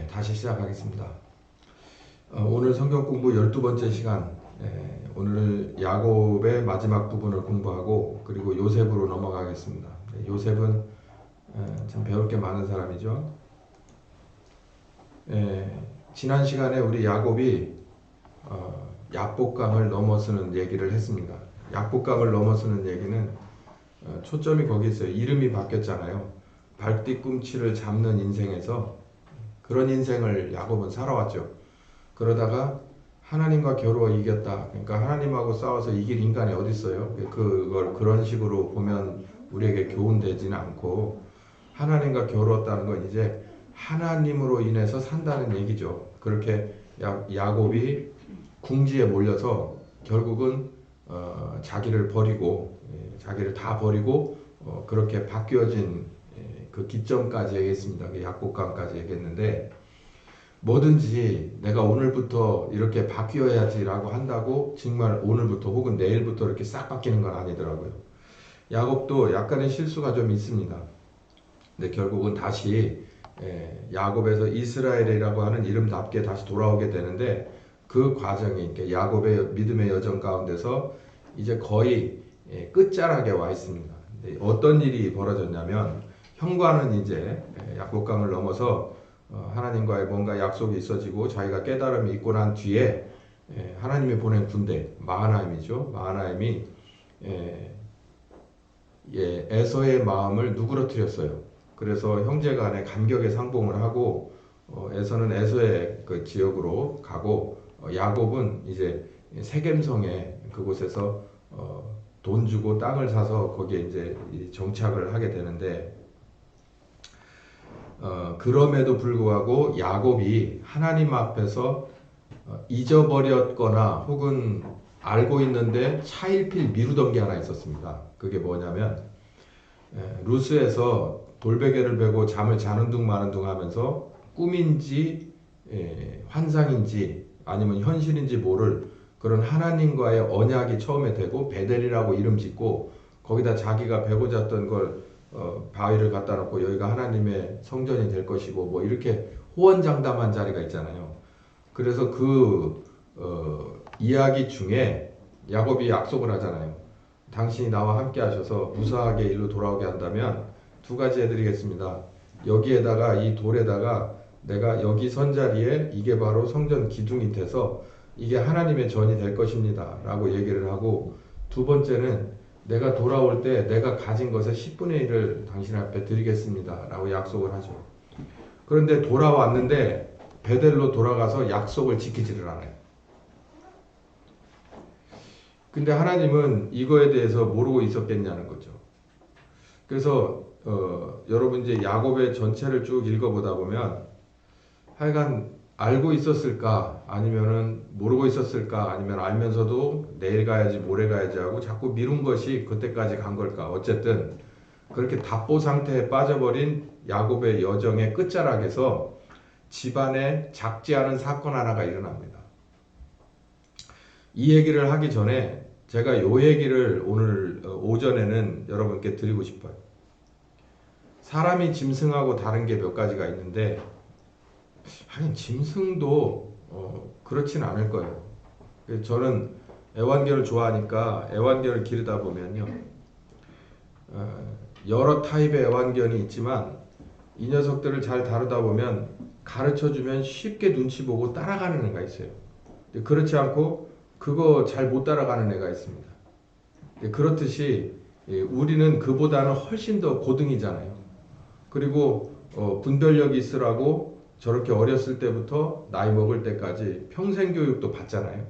다시 시작하겠습니다. 오늘 성경 공부 12번째 시간, 오늘 야곱의 마지막 부분을 공부하고 그리고 요셉으로 넘어가겠습니다. 요셉은 참 배울 게 많은 사람이죠. 지난 시간에 우리 야곱이 약복강을 넘어서는 얘기를 했습니다. 약복강을 넘어서는 얘기는 초점이 거기 있어요. 이름이 바뀌었잖아요. 발뒤꿈치를 잡는 인생에서 그런 인생을 야곱은 살아왔죠. 그러다가 하나님과 겨루어 이겼다. 그러니까 하나님하고 싸워서 이길 인간이 어디 있어요? 그걸 그런 식으로 보면 우리에게 교훈되지는 않고, 하나님과 겨루었다는 건 이제 하나님으로 인해서 산다는 얘기죠. 그렇게 야곱이 궁지에 몰려서 결국은 자기를 버리고, 자기를 다 버리고 그렇게 바뀌어진 그 기점까지 얘기했습니다. 그 약복강까지 얘기했는데, 뭐든지 내가 오늘부터 이렇게 바뀌어야지라고 한다고 정말 오늘부터 혹은 내일부터 이렇게 싹 바뀌는 건 아니더라고요. 야곱도 약간의 실수가 좀 있습니다. 근데 결국은 다시 야곱에서 이스라엘이라고 하는 이름답게 다시 돌아오게 되는데, 그 과정이 야곱의 믿음의 여정 가운데서 이제 거의 끝자락에 와 있습니다. 어떤 일이 벌어졌냐면, 형과는 이제 약복강을 넘어서 하나님과의 뭔가 약속이 있어지고 자기가 깨달음이 있고 난 뒤에 하나님이 보낸 군대 마하나임이죠. 마하나임이 에서의 마음을 누그러뜨렸어요. 그래서 형제간에 간격의 상봉을 하고 에서는 에서의 그 지역으로 가고 야곱은 이제 세겜성에 그곳에서 돈 주고 땅을 사서 거기에 이제 정착을 하게 되는데, 그럼에도 불구하고 야곱이 하나님 앞에서 잊어버렸거나 혹은 알고 있는데 차일필 미루던 게 하나 있었습니다. 그게 뭐냐면, 루스에서 돌베개를 베고 잠을 자는 둥 마는 둥 하면서 꿈인지 환상인지 아니면 현실인지 모를 그런 하나님과의 언약이 처음에 되고, 베델이라고 이름 짓고 거기다 자기가 베고 잤던 걸 바위를 갖다 놓고 여기가 하나님의 성전이 될 것이고 뭐 이렇게 호언장담한 자리가 있잖아요. 그래서 그 이야기 중에 야곱이 약속을 하잖아요. 당신이 나와 함께 하셔서 무사하게 일로 돌아오게 한다면 두 가지 해드리겠습니다. 여기에다가 이 돌에다가 내가 여기 선 자리에 이게 바로 성전 기둥이 돼서 이게 하나님의 전이 될 것입니다 라고 얘기를 하고, 두 번째는 내가 돌아올 때 내가 가진 것의 10분의 1을 당신 앞에 드리겠습니다 라고 약속을 하죠. 그런데 돌아왔는데 베델로 돌아가서 약속을 지키지를 않아요. 근데 하나님은 이거에 대해서 모르고 있었겠냐는 거죠. 그래서 여러분 이제 야곱의 전체를 쭉 읽어보다 보면 하여간 알고 있었을까 아니면은 모르고 있었을까 아니면 알면서도 내일 가야지 모레 가야지 하고 자꾸 미룬 것이 그때까지 간 걸까. 어쨌든 그렇게 답보 상태에 빠져버린 야곱의 여정의 끝자락에서 집안에 작지 않은 사건 하나가 일어납니다. 이 얘기를 하기 전에 제가 요 얘기를 오늘 오전에는 여러분께 드리고 싶어요. 사람이 짐승하고 다른 게 몇 가지가 있는데, 하긴 짐승도 그렇진 않을 거예요. 저는 애완견을 좋아하니까 애완견을 기르다 보면요, 여러 타입의 애완견이 있지만 이 녀석들을 잘 다루다 보면 가르쳐주면 쉽게 눈치 보고 따라가는 애가 있어요. 그렇지 않고 그거 잘 못 따라가는 애가 있습니다. 그렇듯이 우리는 그보다는 훨씬 더 고등이잖아요. 그리고 분별력이 있으라고 저렇게 어렸을 때부터 나이 먹을 때까지 평생 교육도 받잖아요.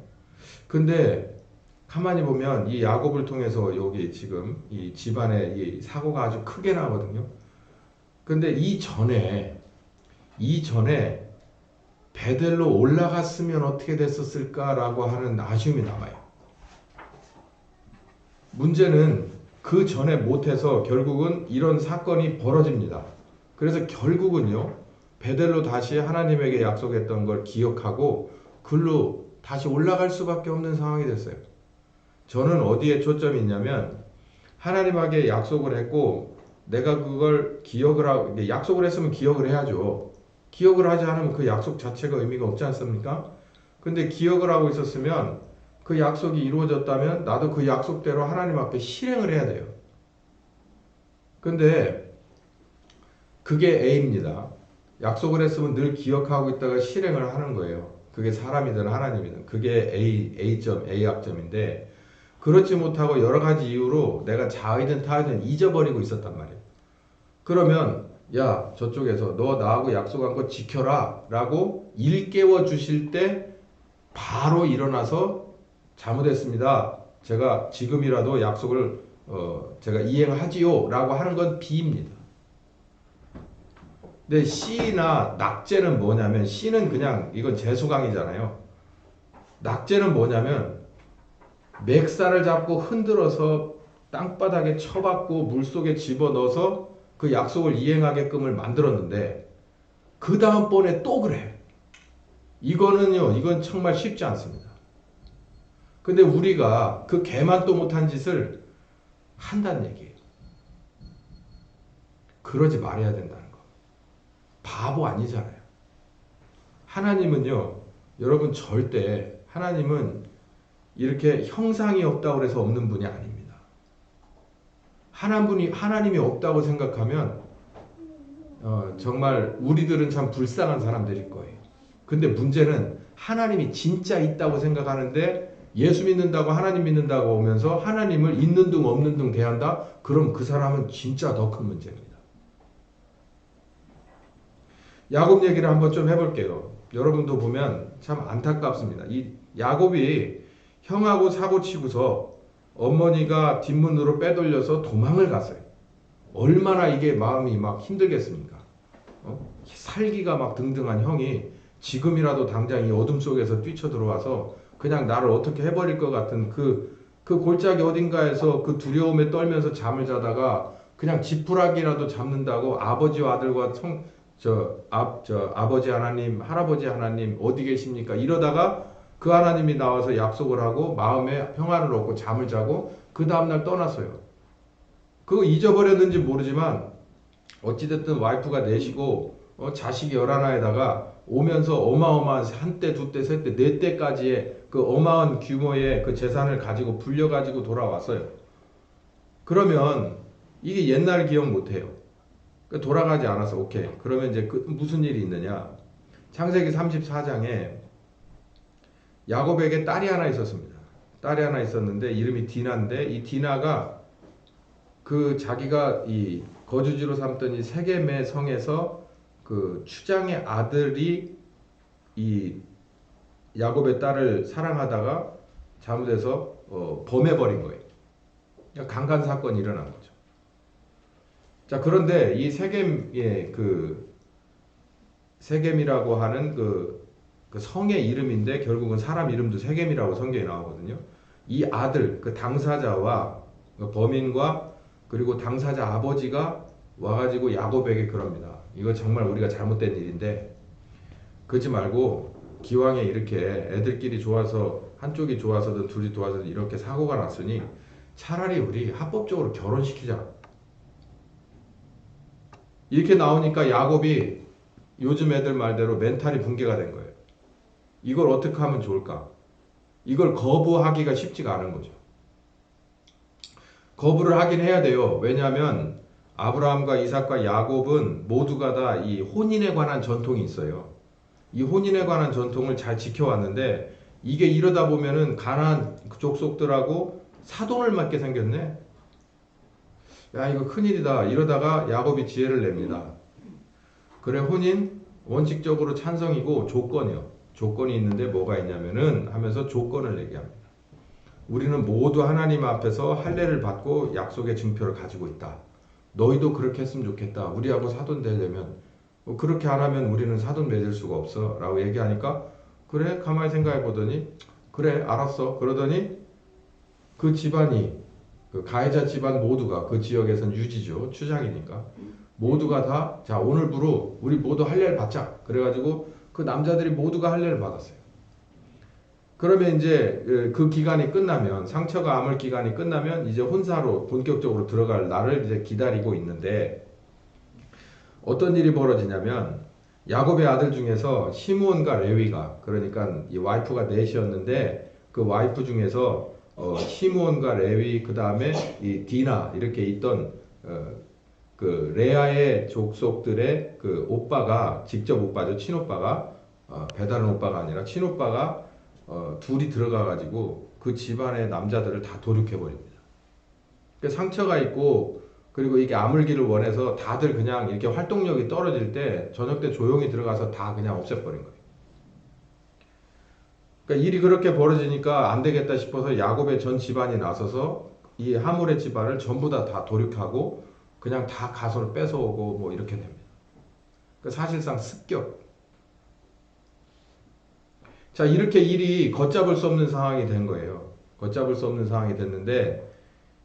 근데 가만히 보면 이 야곱을 통해서 여기 지금 이 집안에 이 사고가 아주 크게 나거든요. 근데 이전에 베델로 올라갔으면 어떻게 됐었을까라고 하는 아쉬움이 남아요. 문제는 그 전에 못해서 결국은 이런 사건이 벌어집니다. 그래서 결국은요, 베델로 다시 하나님에게 약속했던 걸 기억하고 글로 다시 올라갈 수밖에 없는 상황이 됐어요. 저는 어디에 초점이 있냐면, 하나님에게 약속을 했고 내가 그걸 기억을 하고, 약속을 했으면 기억을 해야죠. 기억을 하지 않으면 그 약속 자체가 의미가 없지 않습니까? 근데 기억을 하고 있었으면 그 약속이 이루어졌다면 나도 그 약속대로 하나님 앞에 실행을 해야 돼요. 근데 그게 A입니다. 약속을 했으면 늘 기억하고 있다가 실행을 하는 거예요. 그게 사람이든 하나님이든. 그게 A점, A학점인데 그렇지 못하고 여러 가지 이유로 내가 자의든 타의든 잊어버리고 있었단 말이에요. 그러면 야 저쪽에서 너 나하고 약속한 거 지켜라 라고 일깨워 주실 때 바로 일어나서 잘못했습니다. 제가 지금이라도 약속을 제가 이행하지요 라고 하는 건 B입니다. 근데 C나 낙제는 뭐냐면 C는 그냥 이건 재수강이잖아요. 낙제는 뭐냐면 맥살을 잡고 흔들어서 땅바닥에 쳐박고 물속에 집어넣어서 그 약속을 이행하게끔을 만들었는데 그 다음번에 또 그래. 이건 정말 쉽지 않습니다. 근데 우리가 그 개만도 못한 짓을 한다는 얘기예요. 그러지 말아야 된다는 거. 바보 아니잖아요. 하나님은요, 여러분 절대 하나님은 이렇게 형상이 없다고 해서 없는 분이 아닙니다. 하나님이 없다고 생각하면 정말 우리들은 참 불쌍한 사람들일 거예요. 근데 문제는 하나님이 진짜 있다고 생각하는데 예수 믿는다고 하나님 믿는다고 오면서 하나님을 있는 둥 없는 둥 대한다? 그럼 그 사람은 진짜 더 큰 문제입니다. 야곱 얘기를 한번 좀 해볼게요. 여러분도 보면 참 안타깝습니다. 이 야곱이 형하고 사고치고서 어머니가 뒷문으로 빼돌려서 도망을 갔어요. 얼마나 이게 마음이 막 힘들겠습니까? 살기가 막 등등한 형이 지금이라도 당장 이 어둠 속에서 뛰쳐들어와서 그냥 나를 어떻게 해버릴 것 같은 그 골짜기 어딘가에서 그 두려움에 떨면서 잠을 자다가 그냥 지푸라기라도 잡는다고 아버지와 아들과 아버지 하나님, 할아버지 하나님 어디 계십니까? 이러다가 그 하나님이 나와서 약속을 하고 마음에 평안을 얻고 잠을 자고 그 다음날 떠났어요. 그거 잊어버렸는지 모르지만 어찌됐든 와이프가 내시고 자식이 11에다가 오면서 어마어마한 한때, 두때, 세때, 네때까지의 그 어마한 규모의 그 재산을 가지고 불려가지고 돌아왔어요. 그러면 이게 옛날 기억 못해요. 돌아가지 않아서 오케이. 그러면 이제 무슨 일이 있느냐? 창세기 34장에 야곱에게 딸이 하나 있었습니다. 딸이 하나 있었는데 이름이 디나인데 이 디나가 그 자기가 이 거주지로 삼던 이 세겜의 성에서 그 추장의 아들이 이 야곱의 딸을 사랑하다가 잘못해서 범해버린 거예요. 강간 사건이 일어난 거죠. 자, 그런데 이 세겜이라고 하는 그 성의 이름인데 결국은 사람 이름도 세겜이라고 성경에 나오거든요. 이 아들, 그 당사자와 그 범인과 그리고 당사자 아버지가 와가지고 야곱에게 그럽니다. 이거 정말 우리가 잘못된 일인데 그러지 말고 기왕에 이렇게 애들끼리 좋아서 한쪽이 좋아서든 둘이 좋아서든 이렇게 사고가 났으니 차라리 우리 합법적으로 결혼시키자. 이렇게 나오니까 야곱이 요즘 애들 말대로 멘탈이 붕괴가 된 거예요. 이걸 어떻게 하면 좋을까? 이걸 거부하기가 쉽지가 않은 거죠. 거부를 하긴 해야 돼요. 왜냐하면 아브라함과 이삭과 야곱은 모두가 다 이 혼인에 관한 전통이 있어요. 이 혼인에 관한 전통을 잘 지켜왔는데 이게 이러다 보면은 가나안 족속들하고 사돈을 맡게 생겼네. 야 이거 큰일이다. 이러다가 야곱이 지혜를 냅니다. 그래 혼인 원칙적으로 찬성이고 조건이요. 조건이 있는데 뭐가 있냐면은 하면서 조건을 얘기합니다. 우리는 모두 하나님 앞에서 할례를 받고 약속의 증표를 가지고 있다. 너희도 그렇게 했으면 좋겠다. 우리하고 사돈 되려면 그렇게 안 하면 우리는 사돈 맺을 수가 없어 라고 얘기하니까 그래 가만히 생각해 보더니 그래 알았어 그러더니 그 집안이 그 가해자 집안 모두가 그 지역에선 유지죠 추장이니까 모두가 다 자 오늘부로 우리 모두 할례를 받자 그래가지고 그 남자들이 모두가 할례를 받았어요. 그러면 이제 그 기간이 끝나면 상처가 아물 기간이 끝나면 이제 혼사로 본격적으로 들어갈 날을 이제 기다리고 있는데 어떤 일이 벌어지냐면 야곱의 아들 중에서 시므온과 레위가, 그러니까 이 와이프가 넷이었는데 그 와이프 중에서 시므온과 레위, 그 다음에 이 디나, 이렇게 있던 그 레아의 족속들의 그 오빠가, 직접 오빠죠, 친오빠가, 배다른 오빠가 아니라 친오빠가 둘이 들어가 가지고 그 집안의 남자들을 다 도륙해 버립니다. 그러니까 상처가 있고, 그리고 이게 아물기를 원해서 다들 그냥 이렇게 활동력이 떨어질 때 저녁 때 조용히 들어가서 다 그냥 없애버린 거예요. 그러니까 일이 그렇게 벌어지니까 안 되겠다 싶어서 야곱의 전 집안이 나서서 이 하물의 집안을 전부 다 도륙하고 그냥 다 가서를 뺏어오고 뭐 이렇게 됩니다. 그러니까 사실상 습격. 자, 이렇게 일이 걷잡을 수 없는 상황이 된 거예요. 걷잡을 수 없는 상황이 됐는데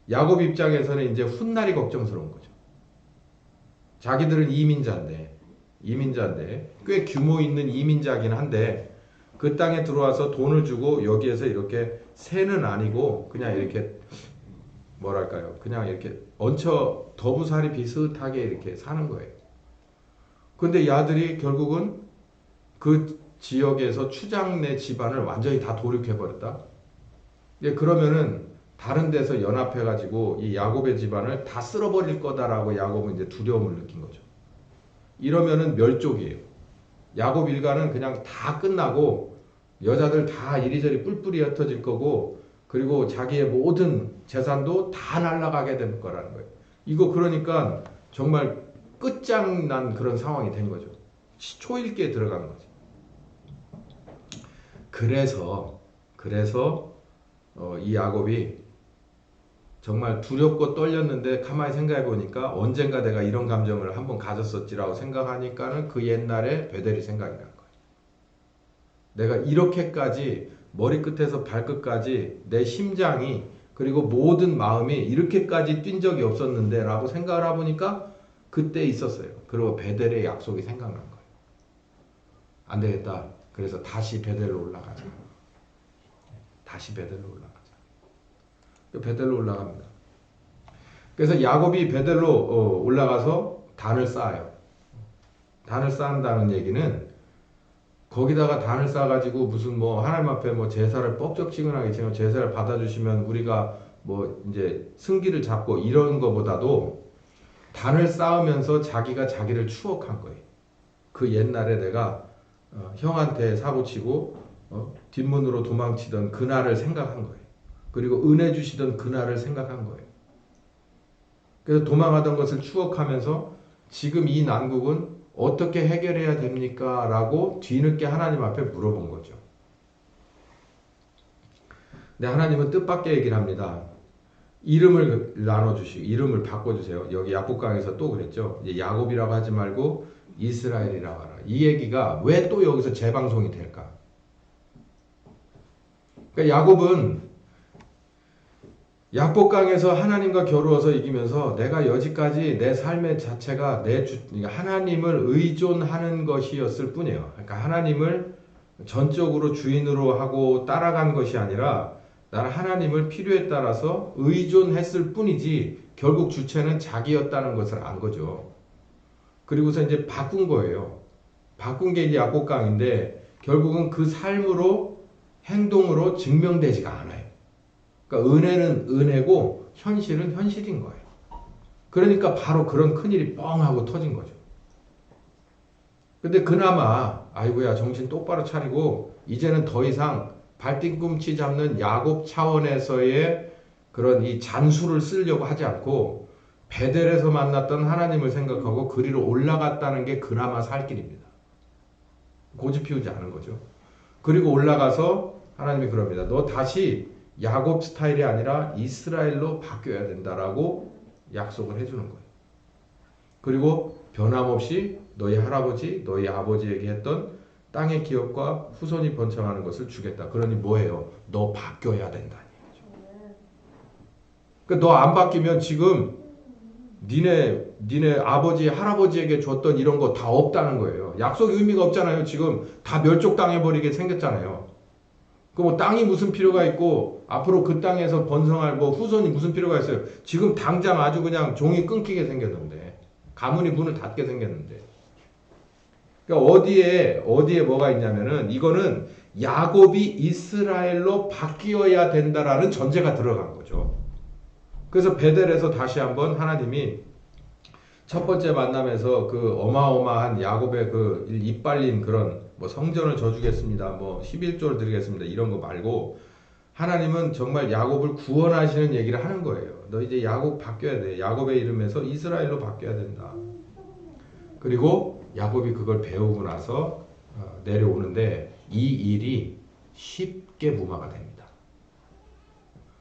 야곱 입장에서는 이제 훗날이 걱정스러운 거죠. 자기들은 이민자인데 꽤 규모 있는 이민자긴 한데 그 땅에 들어와서 돈을 주고 여기에서 이렇게 새는 아니고 그냥 이렇게 뭐랄까요? 그냥 이렇게 얹혀 더부살이 비슷하게 이렇게 사는 거예요. 근데 이 아들이 결국은 그 지역에서 추장내 집안을 완전히 다 도륙해버렸다. 그러면은 다른 데서 연합해가지고 이 야곱의 집안을 다 쓸어버릴 거다라고 야곱은 이제 두려움을 느낀 거죠. 이러면은 멸족이에요. 야곱 일가는 그냥 다 끝나고 여자들 다 이리저리 뿔뿔이 흩어질 거고, 그리고 자기의 모든 재산도 다 날아가게 될 거라는 거예요. 이거 그러니까 정말 끝장난 그런 상황이 된 거죠. 초일기에 들어간 거죠. 그래서 이 야곱이 정말 두렵고 떨렸는데 가만히 생각해 보니까 언젠가 내가 이런 감정을 한번 가졌었지라고 생각하니까는 그 옛날에 베델이 생각이 난 거예요. 내가 이렇게까지 머리끝에서 발끝까지 내 심장이, 그리고 모든 마음이 이렇게까지 뛴 적이 없었는데 라고 생각을 해보니까 그때 있었어요. 그리고 베델의 약속이 생각난 거예요. 안 되겠다. 그래서 다시 베델로 올라가자. 베델로 올라갑니다. 그래서 야곱이 베델로 올라가서 단을 쌓아요. 단을 쌓는다는 얘기는 거기다가 단을 쌓아가지고 무슨 뭐 하나님 앞에 뭐 제사를 뻑적지근하게 지금 제사를 받아주시면 우리가 뭐 이제 승기를 잡고 이런 거보다도 단을 쌓으면서 자기가 자기를 추억한 거예요. 그 옛날에 내가 형한테 사고치고 뒷문으로 도망치던 그날을 생각한 거예요. 그리고 은혜 주시던 그날을 생각한 거예요. 그래서 도망하던 것을 추억하면서 지금 이 난국은 어떻게 해결해야 됩니까? 라고 뒤늦게 하나님 앞에 물어본 거죠. 근데 하나님은 뜻밖의 얘기를 합니다. 이름을 나눠주시고 이름을 바꿔주세요. 여기 야복강에서 또 그랬죠. 이제 야곱이라고 하지 말고 이스라엘이라고 하라. 이 얘기가 왜 또 여기서 재방송이 될까? 그러니까 야곱은 야복강에서 하나님과 겨루어서 이기면서 내가 여지까지 내 삶의 자체가 하나님을 의존하는 것이었을 뿐이에요. 그러니까 하나님을 전적으로 주인으로 하고 따라간 것이 아니라 나는 하나님을 필요에 따라서 의존했을 뿐이지 결국 주체는 자기였다는 것을 안 거죠. 그리고서 이제 바꾼 거예요. 바꾼 게 이제 야복강인데 결국은 그 삶으로 행동으로 증명되지가 않아요. 그러니까 은혜는 은혜고 현실은 현실인 거예요. 그러니까 바로 그런 큰일이 뻥 하고 터진 거죠. 근데 그나마 아이고야 정신 똑바로 차리고 이제는 더 이상 발뒤꿈치 잡는 야곱 차원에서의 그런 이 잔수를 쓰려고 하지 않고 베델에서 만났던 하나님을 생각하고 그리로 올라갔다는 게 그나마 살 길입니다. 고집 피우지 않은 거죠. 그리고 올라가서 하나님이 그럽니다. 너 다시 야곱 스타일이 아니라 이스라엘로 바뀌어야 된다라고 약속을 해주는 거예요. 그리고 변함없이 너희 할아버지, 너희 아버지에게 했던 땅의 기업과 후손이 번창하는 것을 주겠다. 그러니 뭐예요? 너 바뀌어야 된다는 얘기죠. 그러니까 너 안 바뀌면 지금 니네 아버지, 할아버지에게 줬던 이런 거 다 없다는 거예요. 약속의 의미가 없잖아요. 지금 다 멸족당해버리게 생겼잖아요. 그 뭐 땅이 무슨 필요가 있고 앞으로 그 땅에서 번성할 뭐 후손이 무슨 필요가 있어요. 지금 당장 아주 그냥 종이 끊기게 생겼는데 가문이 문을 닫게 생겼는데 그러니까 어디에 뭐가 있냐면은 이거는 야곱이 이스라엘로 바뀌어야 된다라는 전제가 들어간 거죠. 그래서 베델에서 다시 한번 하나님이 첫 번째 만남에서 그 어마어마한 야곱의 그 이빨린 그런 뭐 성전을 져주겠습니다. 뭐 11조를 드리겠습니다. 이런 거 말고 하나님은 정말 야곱을 구원하시는 얘기를 하는 거예요. 너 이제 야곱 바뀌어야 돼. 야곱의 이름에서 이스라엘로 바뀌어야 된다. 그리고 야곱이 그걸 배우고 나서 내려오는데 이 일이 쉽게 무마가 됩니다.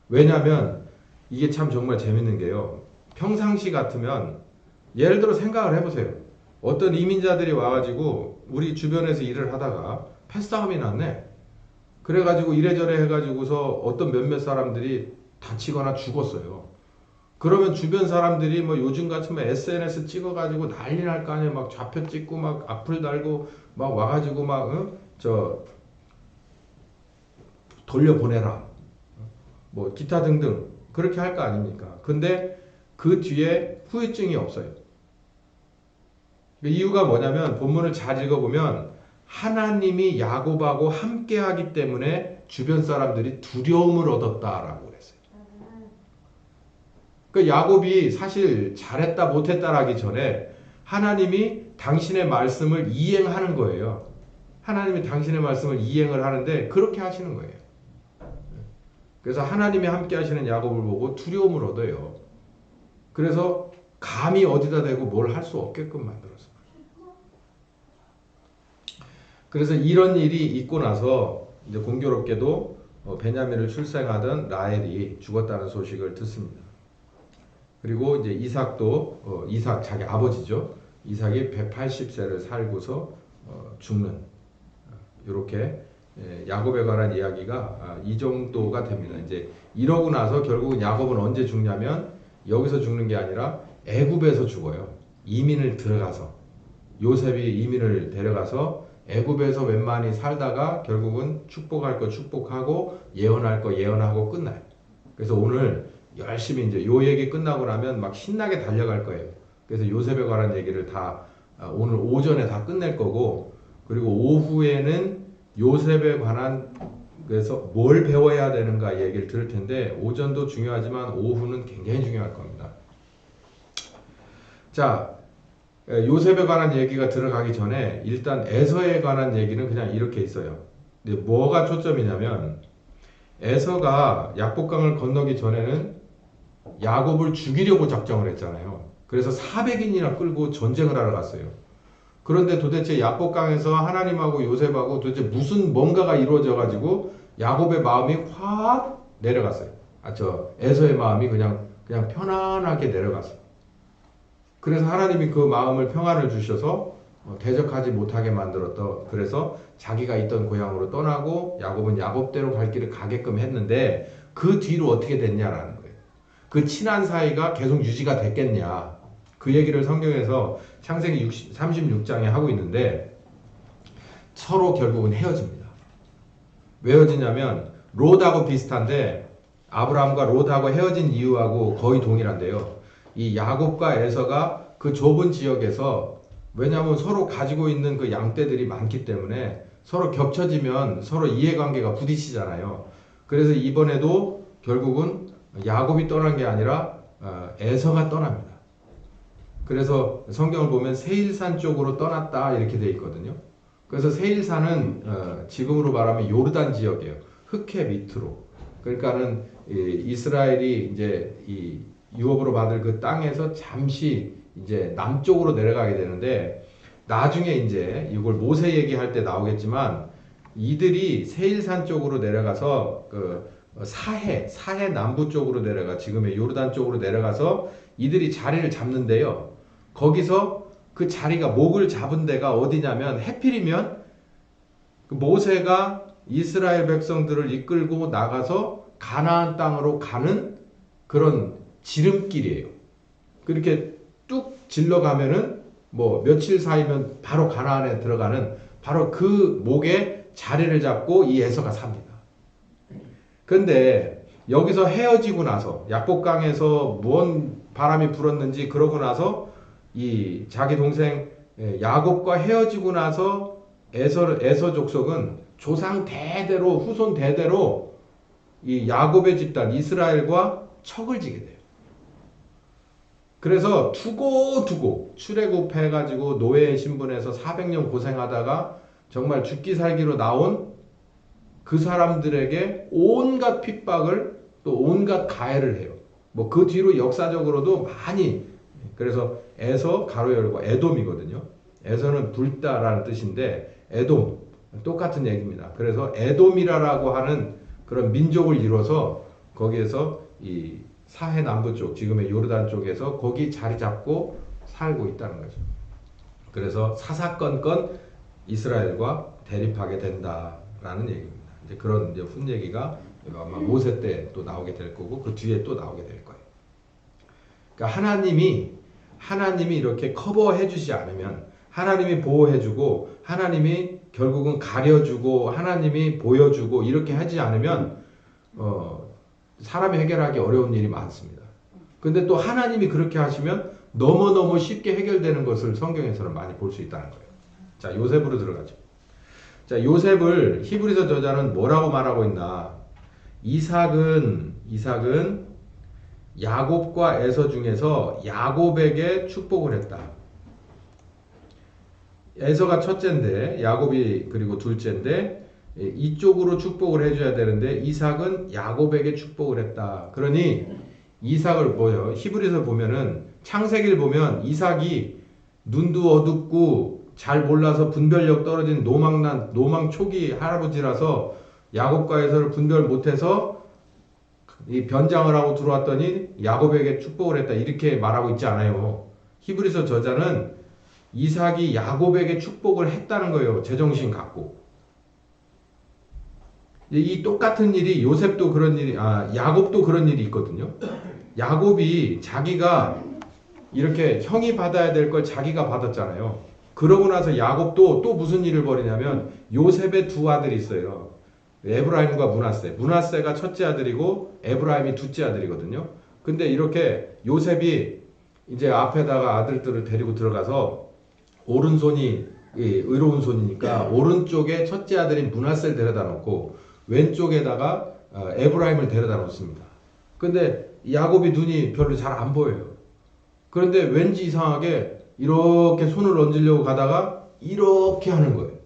왜냐하면 이게 참 정말 재밌는 게요. 평상시 같으면 예를 들어 생각을 해보세요. 어떤 이민자들이 와가지고 우리 주변에서 일을 하다가 패싸움이 났네. 그래가지고 이래저래 해가지고서 어떤 몇몇 사람들이 다치거나 죽었어요. 그러면 주변 사람들이 뭐 요즘 같으면 SNS 찍어가지고 난리 날 거 아니에요. 막 좌표 찍고 막 악플 달고 막 와가지고 막 돌려보내라. 뭐 기타 등등 그렇게 할 거 아닙니까? 근데 그 뒤에 후유증이 없어요. 이유가 뭐냐면 본문을 잘 읽어보면 하나님이 야곱하고 함께하기 때문에 주변 사람들이 두려움을 얻었다라고 그랬어요. 그러니까 야곱이 사실 잘했다 못했다라기 전에 하나님이 당신의 말씀을 이행하는 거예요. 하나님이 당신의 말씀을 이행을 하는데 그렇게 하시는 거예요. 그래서 하나님이 함께 하시는 야곱을 보고 두려움을 얻어요. 그래서 감히 어디다 대고 뭘 할 수 없게끔 만들었어요. 그래서 이런 일이 있고 나서 이제 공교롭게도 베냐민을 출생하던 라헬이 죽었다는 소식을 듣습니다. 그리고 이제 이삭도 이삭 자기 아버지죠. 이삭이 180세를 살고서 죽는 이렇게 야곱에 관한 이야기가 이 정도가 됩니다. 이제 이러고 나서 결국은 야곱은 언제 죽냐면 여기서 죽는 게 아니라 애굽에서 죽어요. 이민을 들어가서 요셉이 이민을 데려가서 애굽에서 웬만히 살다가 결국은 축복할 거 축복하고 예언할 거 예언하고 끝나요. 그래서 오늘 열심히 이제 요 얘기 끝나고 나면 막 신나게 달려갈 거예요. 그래서 요셉에 관한 얘기를 다 오늘 오전에 다 끝낼 거고 그리고 오후에는 요셉에 관한 그래서 뭘 배워야 되는가 얘기를 들을 텐데 오전도 중요하지만 오후는 굉장히 중요할 겁니다. 자, 요셉에 관한 얘기가 들어가기 전에 일단 에서에 관한 얘기는 그냥 이렇게 있어요. 근데 뭐가 초점이냐면 에서가 약복강을 건너기 전에는 야곱을 죽이려고 작정을 했잖아요. 그래서 400인이나 끌고 전쟁을 하러 갔어요. 그런데 도대체 약복강에서 하나님하고 요셉하고 도대체 무슨 뭔가가 이루어져 가지고 야곱의 마음이 확 내려갔어요. 에서의 마음이 그냥 편안하게 내려갔어요. 그래서 하나님이 그 마음을 평안을 주셔서 대적하지 못하게 만들었던 그래서 자기가 있던 고향으로 떠나고 야곱은 야곱대로 갈 길을 가게끔 했는데 그 뒤로 어떻게 됐냐라는 거예요. 그 친한 사이가 계속 유지가 됐겠냐. 그 얘기를 성경에서 창세기 36장에 하고 있는데 서로 결국은 헤어집니다. 왜 헤어지냐면 롯하고 비슷한데 아브라함과 롯하고 헤어진 이유하고 거의 동일한데요. 이 야곱과 에서가 그 좁은 지역에서 왜냐하면 서로 가지고 있는 그 양떼들이 많기 때문에 서로 겹쳐지면 서로 이해관계가 부딪히잖아요. 그래서 이번에도 결국은 야곱이 떠난 게 아니라 에서가 떠납니다. 그래서 성경을 보면 세일산 쪽으로 떠났다 이렇게 돼 있거든요. 그래서 세일산은 지금으로 말하면 요르단 지역이에요. 흑해 밑으로. 그러니까는 이스라엘이 이제 이 유업으로 받을 그 땅에서 잠시 이제 남쪽으로 내려가게 되는데 나중에 이제 이걸 모세 얘기할 때 나오겠지만 이들이 세일산 쪽으로 내려가서 그 사해 남부 쪽으로 내려가 지금의 요르단 쪽으로 내려가서 이들이 자리를 잡는데요. 거기서 그 자리가 목을 잡은 데가 어디냐면 해필이면 그 모세가 이스라엘 백성들을 이끌고 나가서 가나안 땅으로 가는 그런 지름길이에요. 그렇게 뚝 질러가면은 뭐 며칠 사이면 바로 가나안에 들어가는 바로 그 목에 자리를 잡고 이 에서가 삽니다. 근데 여기서 헤어지고 나서 약복강에서 뭔 바람이 불었는지 그러고 나서 이 자기 동생 야곱과 헤어지고 나서 에서 족속은 조상 대대로 후손 대대로 이 야곱의 집단 이스라엘과 척을 지게 돼요. 그래서 두고 출애굽해가지고 노예 신분에서 400년 고생하다가 정말 죽기 살기로 나온 그 사람들에게 온갖 핍박을 또 온갖 가해를 해요. 뭐 그 뒤로 역사적으로도 많이, 그래서 에서 가로 열고 에돔이거든요. 에서는 불다라는 뜻인데 에돔 똑같은 얘기입니다. 그래서 에돔이라고 하는 그런 민족을 이뤄서 거기에서 이 사해 남부 쪽, 지금의 요르단 쪽에서 거기 자리 잡고 살고 있다는 거죠. 그래서 사사건건 이스라엘과 대립하게 된다라는 얘기입니다. 이제 그런 이제 훈 얘기가 아마 모세 때 또 나오게 될 거고 그 뒤에 또 나오게 될 거예요. 그러니까 하나님이 이렇게 커버해 주지 않으면, 하나님이 보호해 주고 하나님이 결국은 가려주고 하나님이 보여주고 이렇게 하지 않으면 사람이 해결하기 어려운 일이 많습니다. 근데 또 하나님이 그렇게 하시면 너무너무 쉽게 해결되는 것을 성경에서는 많이 볼 수 있다는 거예요. 자, 요셉으로 들어가죠. 자, 요셉을 히브리서 저자는 뭐라고 말하고 있나? 이삭은 야곱과 에서 중에서 야곱에게 축복을 했다. 에서가 첫째인데 야곱이 그리고 둘째인데 이쪽으로 축복을 해줘야 되는데 이삭은 야곱에게 축복을 했다. 그러니 이삭을 뭐요? 히브리서 보면은 창세기를 보면 이삭이 눈도 어둡고 잘 몰라서 분별력 떨어진 노망 초기 할아버지라서 야곱과 에서를 분별 못해서 이 변장을 하고 들어왔더니 야곱에게 축복을 했다. 이렇게 말하고 있지 않아요. 히브리서 저자는 이삭이 야곱에게 축복을 했다는 거예요. 제정신 갖고. 이 똑같은 일이 요셉도 그런 일이, 야곱도 그런 일이 있거든요. 야곱이 자기가 이렇게 형이 받아야 될 걸 자기가 받았잖아요. 그러고 나서 야곱도 또 무슨 일을 벌이냐면 요셉의 두 아들이 있어요. 에브라임과 므낫세. 므낫세가 첫째 아들이고 에브라임이 둘째 아들이거든요. 근데 이렇게 요셉이 이제 앞에다가 아들들을 데리고 들어가서 오른손이 의로운 손이니까 오른쪽에 첫째 아들인 므낫세를 데려다 놓고 왼쪽에다가 에브라임을 데려다 놓습니다. 근데 야곱이 눈이 별로 잘 안 보여요. 그런데 왠지 이상하게 이렇게 손을 얹으려고 가다가 이렇게 하는 거예요.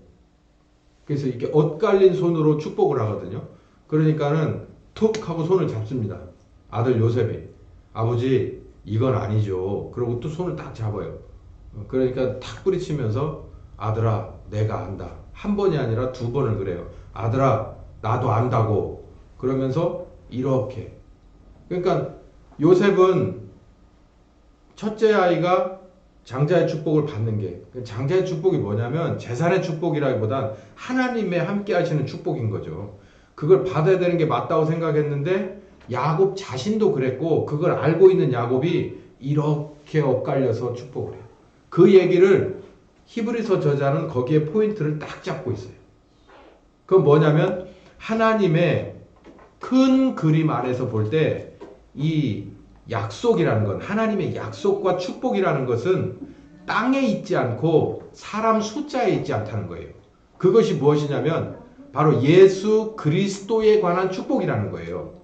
그래서 이렇게 엇갈린 손으로 축복을 하거든요. 그러니까는 툭 하고 손을 잡습니다. 아들 요셉이. 아버지 이건 아니죠. 그러고 또 손을 딱 잡아요. 그러니까 탁 뿌리치면서 아들아 내가 안다. 한 번이 아니라 두 번을 그래요. 아들아 나도 안다고. 그러면서 이렇게. 그러니까 요셉은 첫째 아이가 장자의 축복을 받는 게, 장자의 축복이 뭐냐면 재산의 축복이라기보단 하나님의 함께 하시는 축복인 거죠. 그걸 받아야 되는 게 맞다고 생각했는데 야곱 자신도 그랬고 그걸 알고 있는 야곱이 이렇게 엇갈려서 축복을 해요. 그 얘기를 히브리서 저자는 거기에 포인트를 딱 잡고 있어요. 그건 뭐냐면 하나님의 큰 그림 안에서 볼 때 이 약속이라는 건, 하나님의 약속과 축복이라는 것은 땅에 있지 않고 사람 숫자에 있지 않다는 거예요. 그것이 무엇이냐면 바로 예수 그리스도에 관한 축복이라는 거예요.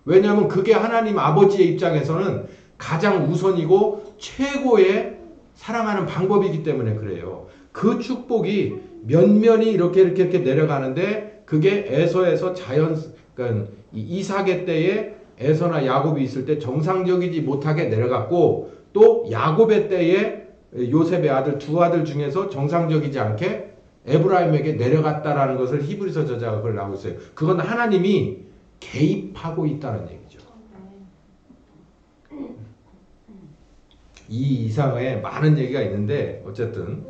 왜냐하면 그게 하나님 아버지의 입장에서는 가장 우선이고 최고의 사랑하는 방법이기 때문에 그래요. 그 축복이 면면이 이렇게 내려가는데 그게 에서에서 그러니까 이삭의 때에 에서나 야곱이 있을 때 정상적이지 못하게 내려갔고, 또 야곱의 때에 요셉의 아들 두 아들 중에서 정상적이지 않게 에브라임에게 내려갔다라는 것을 히브리서 저자가 그걸 나오고 있어요. 그건 하나님이 개입하고 있다는 얘기죠. 이 이상의 많은 얘기가 있는데 어쨌든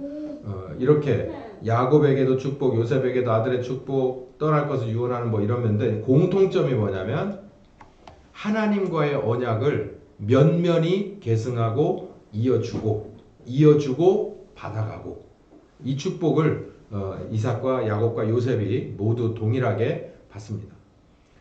이렇게 야곱에게도 축복, 요셉에게도 아들의 축복, 떠날 것을 유언하는 뭐 이러는데 공통점이 뭐냐면 하나님과의 언약을 면면히 계승하고 이어주고 받아가고, 이 축복을 이삭과 야곱과 요셉이 모두 동일하게 받습니다.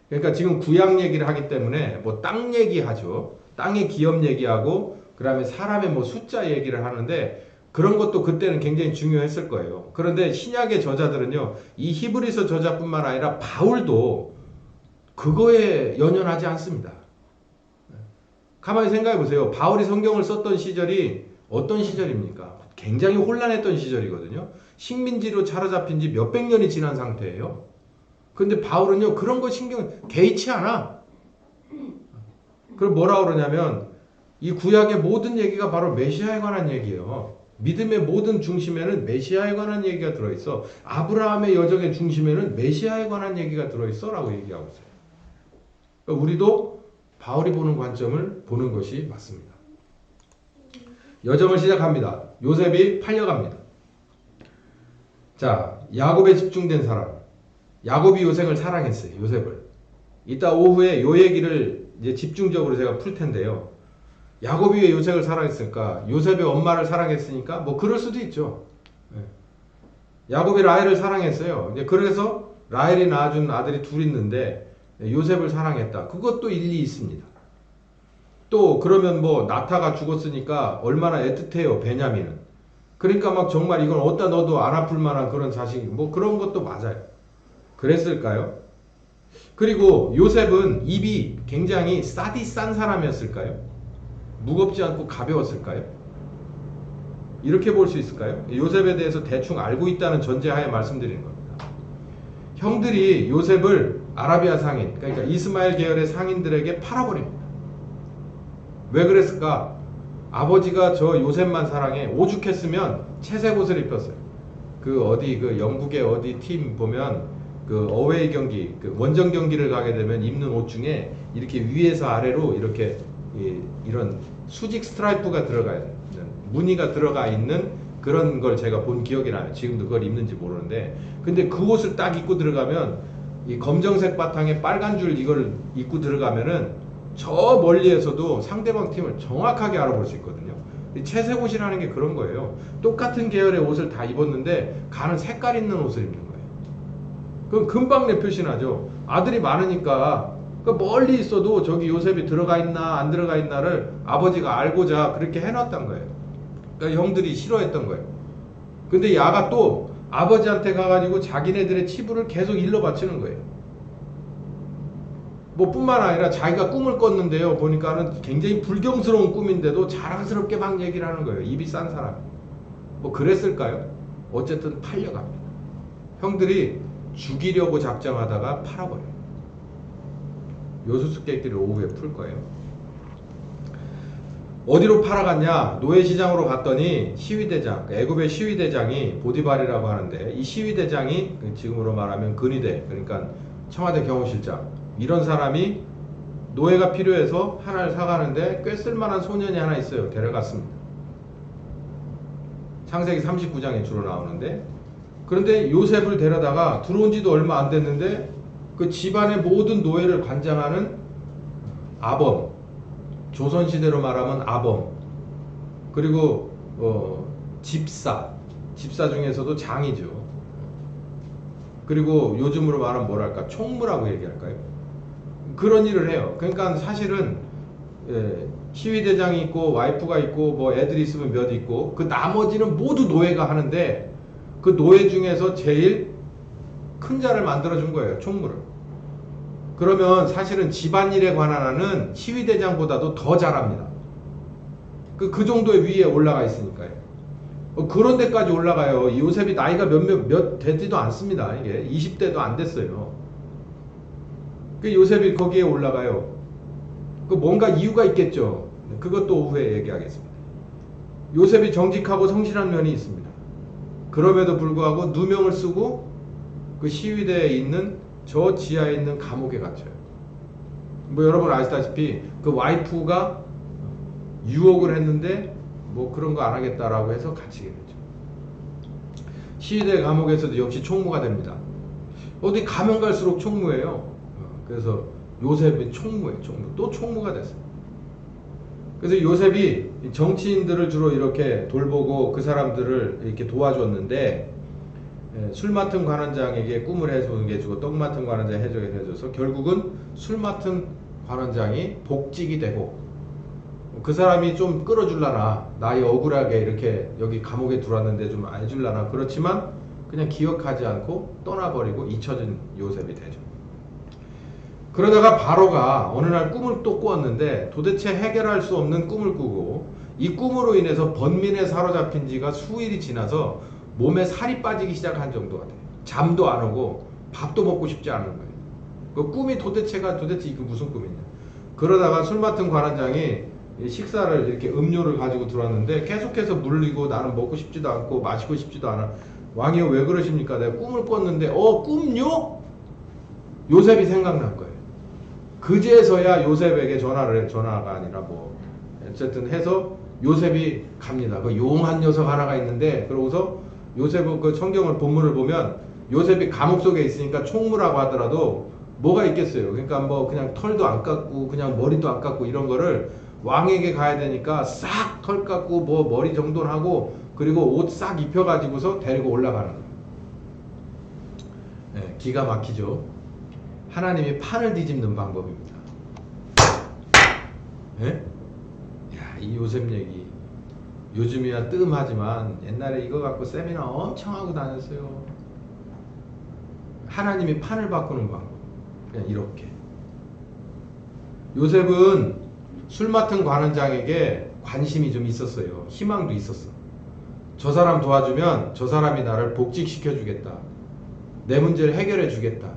그러니까 지금 구약 얘기를 하기 때문에 뭐 땅 얘기하죠. 땅의 기업 얘기하고 그다음에 사람의 뭐 숫자 얘기를 하는데 그런 것도 그때는 굉장히 중요했을 거예요. 그런데 신약의 저자들은요, 이 히브리서 저자뿐만 아니라 바울도 그거에 연연하지 않습니다. 가만히 생각해 보세요. 바울이 성경을 썼던 시절이 어떤 시절입니까? 굉장히 혼란했던 시절이거든요. 식민지로 사로잡힌 지 몇백 년이 지난 상태예요. 근데 바울은요, 그런 거 신경 개의치 않아. 그럼 뭐라 그러냐면, 이 구약의 모든 얘기가 바로 메시아에 관한 얘기예요. 믿음의 모든 중심에는 메시아에 관한 얘기가 들어있어. 아브라함의 여정의 중심에는 메시아에 관한 얘기가 들어있어 라고 얘기하고 있어요. 그러니까 우리도 바울이 보는 관점을 보는 것이 맞습니다. 여정을 시작합니다. 요셉이 팔려갑니다. 자, 야곱에 집중된 사람. 야곱이 요셉을 사랑했어요. 요셉을. 이따 오후에 요 얘기를 이제 집중적으로 제가 풀 텐데요. 야곱이 왜 요셉을 사랑했을까? 요셉의 엄마를 사랑했으니까? 뭐 그럴 수도 있죠. 야곱이 라헬을 사랑했어요. 이제 그래서 라헬이 낳아준 아들이 둘 있는데 요셉을 사랑했다. 그것도 일리 있습니다. 또 그러면 뭐 나타가 죽었으니까 얼마나 애틋해요, 베냐민은. 그러니까 막 정말 이건 어디다 넣어도 안 아플 만한 그런 자식, 뭐 그런 것도 맞아요. 그랬을까요? 그리고 요셉은 입이 굉장히 싼 사람이었을까요? 무겁지 않고 가벼웠을까요? 이렇게 볼 수 있을까요? 요셉에 대해서 대충 알고 있다는 전제하에 말씀드리는 겁니다. 형들이 요셉을 아라비아 상인, 그러니까 이스마엘 계열의 상인들에게 팔아버립니다. 왜 그랬을까? 아버지가 저 요셉만 사랑해. 오죽했으면 채색 옷을 입혔어요. 그 영국의 어디 팀 보면 그 어웨이 경기, 그 원정 경기를 가게 되면 입는 옷 중에 이렇게 위에서 아래로 이렇게 이런 수직 스트라이프가 들어가 있는, 무늬가 들어가 있는 그런 걸 제가 본 기억이 나요. 지금도 그걸 입는지 모르는데, 근데 그 옷을 딱 입고 들어가면 이 검정색 바탕에 빨간 줄 이걸 입고 들어가면은 저 멀리에서도 상대방 팀을 정확하게 알아볼 수 있거든요. 채색 옷이라는 게 그런 거예요. 똑같은 계열의 옷을 다 입었는데 가는 색깔 있는 옷을 입는 거예요. 그럼 금방 내 표시나죠. 아들이 많으니까 멀리 있어도 저기 요셉이 들어가 있나 안 들어가 있나를 아버지가 알고자 그렇게 해놨단 거예요. 그러니까 형들이 싫어했던 거예요. 근데 야가 또 아버지한테 가가지고 자기네들의 치부를 계속 일러 바치는 거예요. 뭐 뿐만 아니라 자기가 꿈을 꿨는데요. 보니까는 굉장히 불경스러운 꿈인데도 자랑스럽게 막 얘기를 하는 거예요. 입이 싼 사람. 뭐 그랬을까요? 어쨌든 팔려갑니다. 형들이 죽이려고 작정하다가 팔아버려요. 요 수수께끼를 오후에 풀 거예요. 어디로 팔아갔냐? 노예시장으로 갔더니 시위대장, 애굽의 시위대장이 보디발이라고 하는데, 이 시위대장이 지금으로 말하면 근위대, 그러니까 청와대 경호실장, 이런 사람이 노예가 필요해서 하나를 사가는데 꽤 쓸만한 소년이 하나 있어요. 데려갔습니다. 창세기 39장에 주로 나오는데, 그런데 요셉을 데려다가 들어온 지도 얼마 안 됐는데 그 집안의 모든 노예를 관장하는 아범, 조선시대로 말하면 아범, 그리고 집사 중에서도 장이죠. 그리고 요즘으로 말하면 뭐랄까, 총무라고 얘기할까요? 그런 일을 해요. 그러니까 사실은 시위대장이 있고 와이프가 있고 뭐 애들이 있으면 몇 있고 그 나머지는 모두 노예가 하는데, 그 노예 중에서 제일 큰 자를 만들어준 거예요. 총무를. 그러면 사실은 집안일에 관한 한은 시위대장보다도 더 잘합니다. 그 정도의 위에 올라가 있으니까요. 그런 데까지 올라가요. 이 요셉이 나이가 몇 되지도 않습니다. 이게 20대도 안 됐어요. 그 요셉이 거기에 올라가요. 그 뭔가 이유가 있겠죠. 그것도 오후에 얘기하겠습니다. 요셉이 정직하고 성실한 면이 있습니다. 그럼에도 불구하고 누명을 쓰고 그 시위대에 있는 저 지하에 있는 감옥에 갇혀요. 뭐 여러분 아시다시피 그 와이프가 유혹을 했는데 뭐 그런 거 안 하겠다라고 해서 갇히게 되죠. 시위대 감옥에서도 역시 총무가 됩니다. 어디 가면 갈수록 총무예요. 그래서 요셉이 총무예요. 또 총무가 됐어요. 그래서 요셉이 정치인들을 주로 이렇게 돌보고 그 사람들을 이렇게 도와줬는데, 술 맡은 관원장에게 꿈을 해주고 떡 맡은 관원장 해줘서 결국은 술 맡은 관원장이 복직이 되고 그 사람이 좀 끌어줄라나, 나이 억울하게 이렇게 여기 감옥에 들어왔는데 좀 해줄라나. 그렇지만 그냥 기억하지 않고 떠나버리고 잊혀진 요셉이 되죠. 그러다가 바로가 어느 날 꿈을 또 꾸었는데 도대체 해결할 수 없는 꿈을 꾸고, 이 꿈으로 인해서 번민에 사로잡힌 지가 수일이 지나서 몸에 살이 빠지기 시작한 정도가 돼요. 잠도 안 오고 밥도 먹고 싶지 않은 거예요. 그 꿈이 도대체 이게 무슨 꿈이냐. 그러다가 술 맡은 관원장이 식사를 이렇게 음료를 가지고 들어왔는데 계속해서 물리고, 나는 먹고 싶지도 않고 마시고 싶지도 않아. 왕이요, 왜 그러십니까? 내가 꿈을 꿨는데. 꿈요? 요셉이 생각난 거예요. 그제서야 요셉에게 전화가 아니라 뭐 어쨌든 해서 요셉이 갑니다. 그 용한 녀석 하나가 있는데, 그러고서 요셉은 그 성경을 본문을 보면 요셉이 감옥 속에 있으니까 총무라고 하더라도 뭐가 있겠어요. 그러니까 뭐 그냥 털도 안 깎고 그냥 머리도 안 깎고 이런 거를, 왕에게 가야 되니까 싹 털 깎고 뭐 머리 정돈 하고 그리고 옷 싹 입혀가지고서 데리고 올라가는 거예요. 네, 기가 막히죠. 하나님이 판을 뒤집는 방법입니다. 네? 야, 이 요셉 얘기 요즘이야 뜸하지만 옛날에 이거 갖고 세미나 엄청 하고 다녔어요. 하나님이 판을 바꾸는 방법. 그냥 이렇게. 요셉은 술 맡은 관원장에게 관심이 좀 있었어요. 희망도 있었어. 저 사람 도와주면 저 사람이 나를 복직시켜 주겠다. 내 문제를 해결해 주겠다.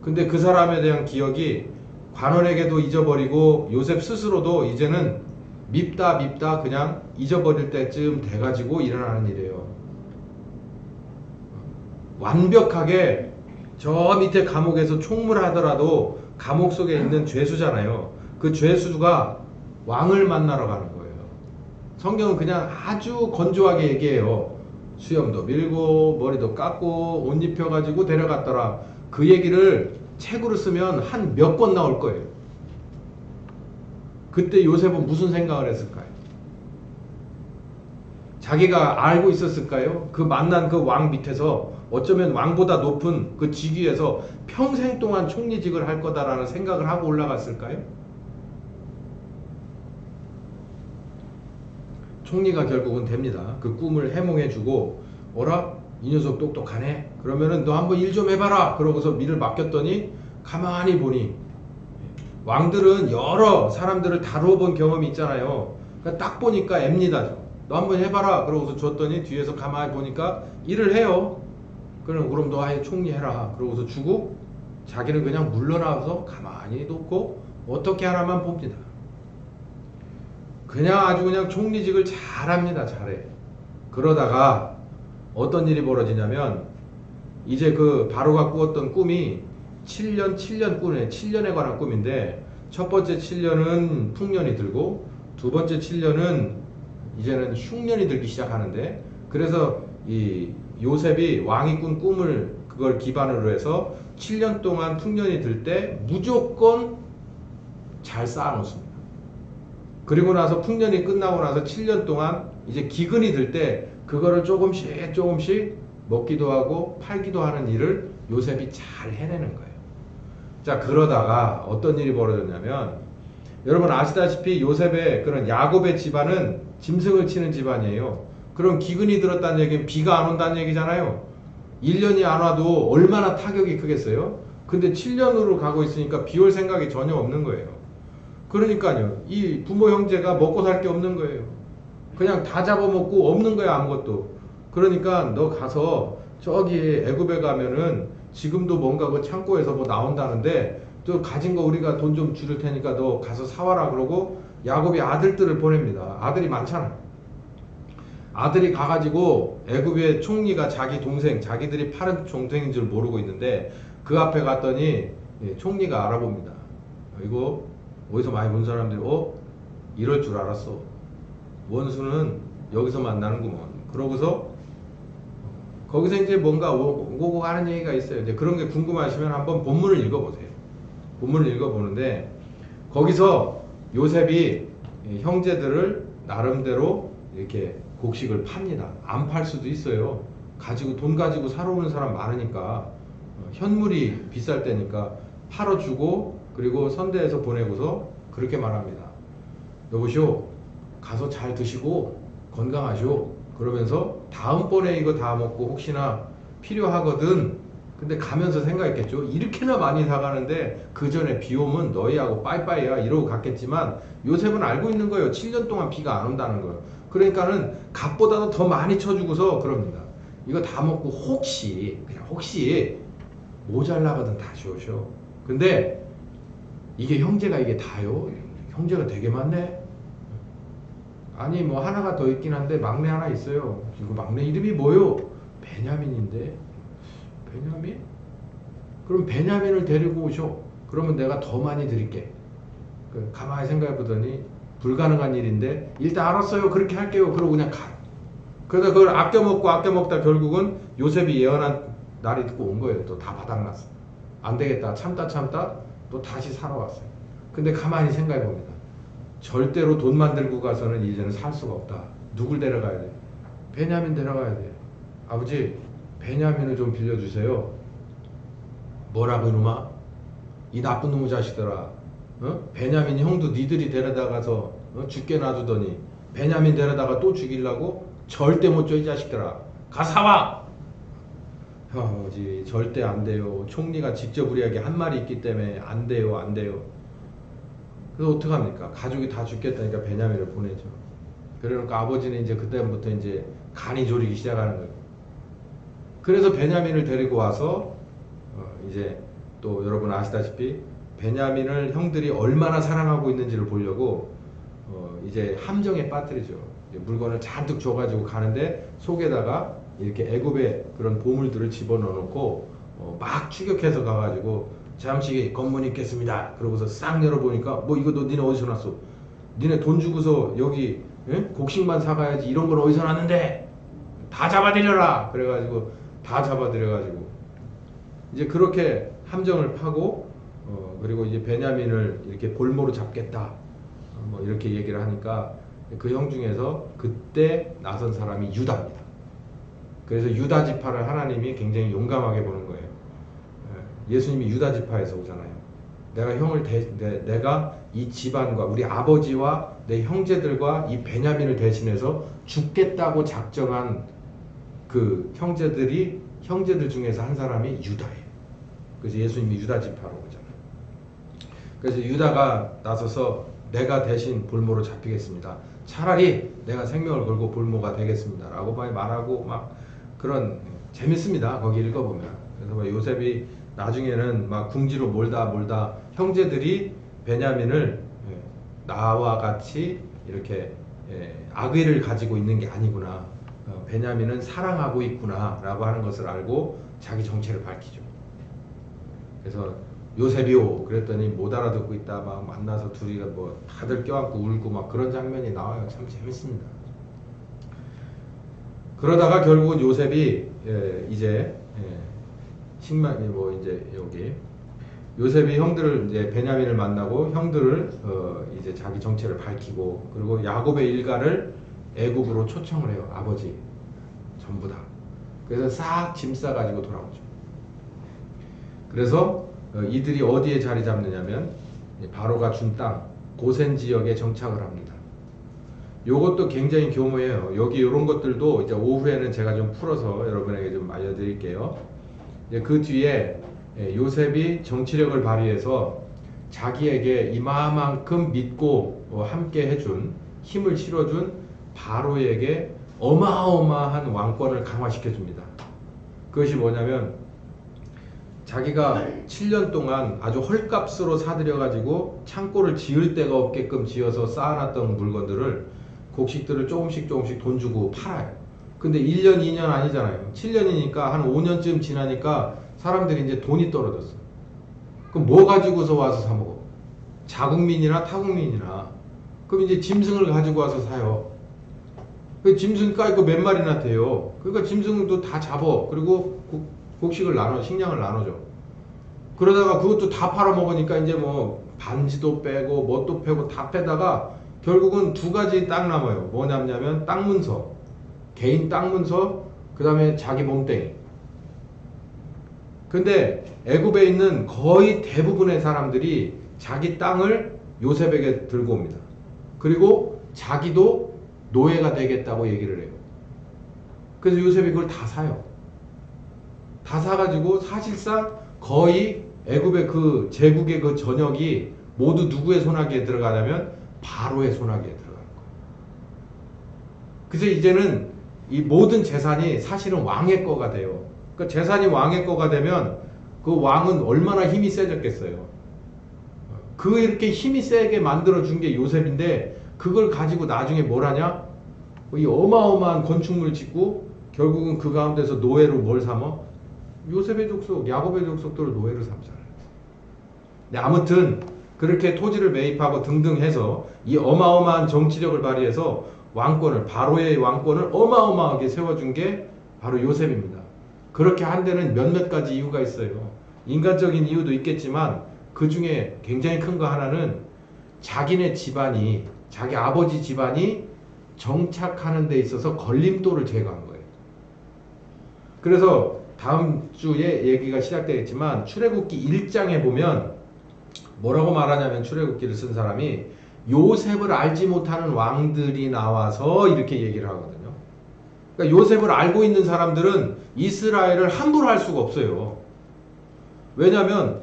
근데 그 사람에 대한 기억이 관원에게도 잊어버리고 요셉 스스로도 이제는 밉다 그냥 잊어버릴 때쯤 돼가지고 일어나는 일이에요. 완벽하게 저 밑에 감옥에서 총무를 하더라도 감옥 속에 있는 죄수잖아요. 그 죄수가 왕을 만나러 가는 거예요. 성경은 그냥 아주 건조하게 얘기해요. 수염도 밀고 머리도 깎고 옷 입혀가지고 데려갔더라. 그 얘기를 책으로 쓰면 한 몇 권 나올 거예요. 그때 요셉은 무슨 생각을 했을까요? 자기가 알고 있었을까요? 그 만난 그 왕 밑에서 어쩌면 왕보다 높은 그 직위에서 평생 동안 총리직을 할 거다라는 생각을 하고 올라갔을까요? 총리가 결국은 됩니다. 그 꿈을 해몽해주고, 어라? 이 녀석 똑똑하네? 그러면은 너 한번 일 좀 해봐라! 그러고서 일을 맡겼더니 가만히 보니, 왕들은 여러 사람들을 다루어 본 경험이 있잖아요. 그러니까 딱 보니까 앱니다. 너 한번 해봐라! 그러고서 줬더니 뒤에서 가만히 보니까 일을 해요. 그럼 너 아예 총리 해라. 그러고서 주고, 자기는 그냥 물러나서 가만히 놓고 어떻게 하나만 봅니다. 그냥 아주 그냥 총리직을 잘합니다. 잘해. 그러다가 어떤 일이 벌어지냐면, 이제 그 바로가 꾸었던 꿈이 7년 꾸네. 7년에 관한 꿈인데, 첫 번째 7년은 풍년이 들고 두 번째 7년은 이제는 흉년이 들기 시작하는데, 그래서 이 요셉이 왕이 꾼 꿈을 그걸 기반으로 해서 7년 동안 풍년이 들 때 무조건 잘 쌓아놓습니다. 그리고 나서 풍년이 끝나고 나서 7년 동안 이제 기근이 들 때 그거를 조금씩 먹기도 하고 팔기도 하는 일을 요셉이 잘 해내는 거예요. 자, 그러다가 어떤 일이 벌어졌냐면, 여러분 아시다시피 요셉의 그런 야곱의 집안은 짐승을 치는 집안이에요. 그럼 기근이 들었다는 얘기는 비가 안 온다는 얘기잖아요. 1년이 안 와도 얼마나 타격이 크겠어요? 근데 7년으로 가고 있으니까 비 올 생각이 전혀 없는 거예요. 그러니까요, 이 부모 형제가 먹고 살 게 없는 거예요. 그냥 다 잡아먹고 없는 거야, 아무것도. 그러니까 너 가서 저기 애굽에 가면은 지금도 뭔가 그 창고에서 뭐 나온다는데, 또 가진 거 우리가 돈 좀 줄일 테니까 너 가서 사와라. 그러고 야곱이 아들들을 보냅니다. 아들이 많잖아. 아들이 가가지고 애굽의 총리가 자기 동생, 자기들이 파른 동생인 줄 모르고 있는데, 그 앞에 갔더니 총리가 알아봅니다. 이거 어디서 많이 본 사람들이 이럴 줄 알았어. 원수는 여기서 만나는구먼. 그러고서 거기서 이제 뭔가 오고 가는 얘기가 있어요. 이제 그런 게 궁금하시면 한번 본문을 읽어보세요. 본문을 읽어보는데, 거기서 요셉이 형제들을 나름대로 이렇게 곡식을 팝니다. 안 팔 수도 있어요. 돈 가지고 살아오는 사람 많으니까, 현물이 비쌀 때니까 팔아주고, 그리고 선대에서 보내고서 그렇게 말합니다. 여보시오, 가서 잘 드시고 건강하시오. 그러면서 다음번에 이거 다 먹고 혹시나 필요하거든. 근데 가면서 생각했겠죠. 이렇게나 많이 사가는데 그 전에 비 오면 너희하고 빠이빠이야 이러고 갔겠지만 요셉은 알고 있는 거예요. 7년 동안 비가 안 온다는 거예요. 그러니까는 값보다도 더 많이 쳐주고서 그럽니다. 이거 다 먹고 혹시 그냥 혹시 모자라거든 다시 오셔. 근데 이게 형제가 이게 다요? 형제가 되게 많네? 아니 뭐 하나가 더 있긴 한데 막내 하나 있어요. 이거 막내 이름이 뭐요? 베냐민인데. 베냐민? 그럼 베냐민을 데리고 오셔. 그러면 내가 더 많이 드릴게. 가만히 생각해 보더니 불가능한 일인데 일단 알았어요. 그렇게 할게요. 그러고 그냥 가. 그러다 그걸 아껴 먹고 아껴 먹다 결국은 요셉이 예언한 날이 듣고 온 거예요. 또 다 바닥났어. 안 되겠다. 참다 또 다시 살아왔어요. 근데 가만히 생각해 봅니다. 절대로 돈만 들고 가서는 이제는 살 수가 없다. 누굴 데려가야 돼? 베냐민 데려가야 돼. 아버지, 베냐민을 좀 빌려주세요. 뭐라고 이놈아? 이 나쁜 놈의 자식들아. 베냐민 형도 니들이 데려다가서 죽게 놔두더니 베냐민 데려다가 또 죽이려고? 절대 못 줘 이 자식들아. 가 사와! 아버지 절대 안 돼요. 총리가 직접 우리에게 한 말이 있기 때문에 안 돼요. 안 돼요. 그래서 어떡합니까? 가족이 다 죽겠다니까 베냐민을 보내죠. 그러니까 아버지는 이제 그때부터 이제 간이 졸이기 시작하는 거예요. 그래서 베냐민을 데리고 와서 이제 또 여러분 아시다시피 베냐민을 형들이 얼마나 사랑하고 있는지를 보려고 이제 함정에 빠뜨리죠. 물건을 잔뜩 줘가지고 가는데 속에다가 이렇게 애굽의 그런 보물들을 집어넣어 놓고 막 추격해서 가가지고 잠시 검문 있겠습니다. 그러고서 싹 열어보니까 뭐 이거 너 니네 어디서 났어? 니네 돈 주고서 여기 곡식만 사가야지 이런 건 어디서 났는데? 다 잡아들여라. 그래가지고 다 잡아들여가지고 이제 그렇게 함정을 파고 그리고 이제 베냐민을 이렇게 볼모로 잡겠다. 뭐 이렇게 얘기를 하니까 그 형 중에서 그때 나선 사람이 유다입니다. 그래서 유다 지파를 하나님이 굉장히 용감하게 보는 거예요. 예수님이 유다 지파에서 오잖아요. 내가 형을 내가 이 집안과 우리 아버지와 내 형제들과 이 베냐민을 대신해서 죽겠다고 작정한 그 형제들 중에서 한 사람이 유다예요. 그래서 예수님이 유다 지파로 오잖아요. 그래서 유다가 나서서 내가 대신 볼모로 잡히겠습니다. 차라리 내가 생명을 걸고 볼모가 되겠습니다. 라고 말하고 막 그런 재밌습니다. 거기 읽어보면. 그래서 뭐 요셉이 나중에는 막 궁지로 몰다 형제들이 베냐민을 나와 같이 이렇게 악의를 가지고 있는 게 아니구나. 베냐민은 사랑하고 있구나 라고 하는 것을 알고 자기 정체를 밝히죠. 그래서 요셉이요 그랬더니 못 알아듣고 있다 막 만나서 둘이 뭐 다들 껴안고 울고 막 그런 장면이 나와요. 참 재밌습니다. 그러다가 결국은 요셉이 이제 식만이 뭐 이제 여기 요셉이 형들을 이제 베냐민을 만나고 형들을 이제 자기 정체를 밝히고 그리고 야곱의 일가를 애굽으로 초청을 해요. 아버지 전부 다. 그래서 싹 짐 싸가지고 돌아오죠. 그래서 이들이 어디에 자리 잡느냐면 바로가 준 땅 고센 지역에 정착을 합니다. 요것도 굉장히 교묘해요. 여기 이런 것들도 이제 오후에는 제가 좀 풀어서 여러분에게 좀 알려드릴게요. 그 뒤에 요셉이 정치력을 발휘해서 자기에게 이마만큼 믿고 함께 해준 힘을 실어준 바로에게 어마어마한 왕권을 강화시켜 줍니다. 그것이 뭐냐면 자기가 7년 동안 아주 헐값으로 사들여 가지고 창고를 지을 데가 없게끔 지어서 쌓아놨던 물건들을 곡식들을 조금씩 돈 주고 팔아요. 근데 1년 2년 아니잖아요. 7년이니까 한 5년쯤 지나니까 사람들이 이제 돈이 떨어졌어. 그럼 뭐 가지고서 와서 사 먹어? 자국민이나 타국민이나. 그럼 이제 짐승을 가지고 와서 사요. 그 짐승가 이거 몇 마리나 돼요. 그러니까 짐승도 다 잡어. 그리고 곡식을 식량을 나눠줘. 그러다가 그것도 다 팔아먹으니까 이제 뭐 반지도 빼고 뭣도 빼고 다 빼다가 결국은 두 가지 땅 남아요. 뭐냐면 땅 문서, 개인 땅 문서, 그 다음에 자기 몸뚱이. 근데 애굽에 있는 거의 대부분의 사람들이 자기 땅을 요셉에게 들고 옵니다. 그리고 자기도 노예가 되겠다고 얘기를 해요. 그래서 요셉이 그걸 다 사요. 다 사가지고 사실상 거의 애굽의 그 제국의 그 전역이 모두 누구의 손아귀에 들어가냐면 바로의 손아귀에 들어가는 거예요. 그래서 이제는 이 모든 재산이 사실은 왕의 거가 돼요. 그러니까 재산이 왕의 거가 되면 그 왕은 얼마나 힘이 세졌겠어요. 그 이렇게 힘이 세게 만들어 준 게 요셉인데 그걸 가지고 나중에 뭘 하냐? 이 어마어마한 건축물 짓고 결국은 그 가운데서 노예로 뭘 삼어? 요셉의 족속, 야곱의 족속들을 노예로 삼잖아요. 네, 아무튼 그렇게 토지를 매입하고 등등 해서 이 어마어마한 정치력을 발휘해서 왕권을, 바로의 왕권을 어마어마하게 세워준 게 바로 요셉입니다. 그렇게 한 데는 몇몇 가지 이유가 있어요. 인간적인 이유도 있겠지만 그 중에 굉장히 큰 거 하나는 자기네 집안이, 자기 아버지 집안이 정착하는 데 있어서 걸림돌을 제거한 거예요. 그래서 다음 주에 얘기가 시작되겠지만 출애굽기 1장에 보면 뭐라고 말하냐면 출애굽기를 쓴 사람이 요셉을 알지 못하는 왕들이 나와서 이렇게 얘기를 하거든요. 그러니까 요셉을 알고 있는 사람들은 이스라엘을 함부로 할 수가 없어요. 왜냐하면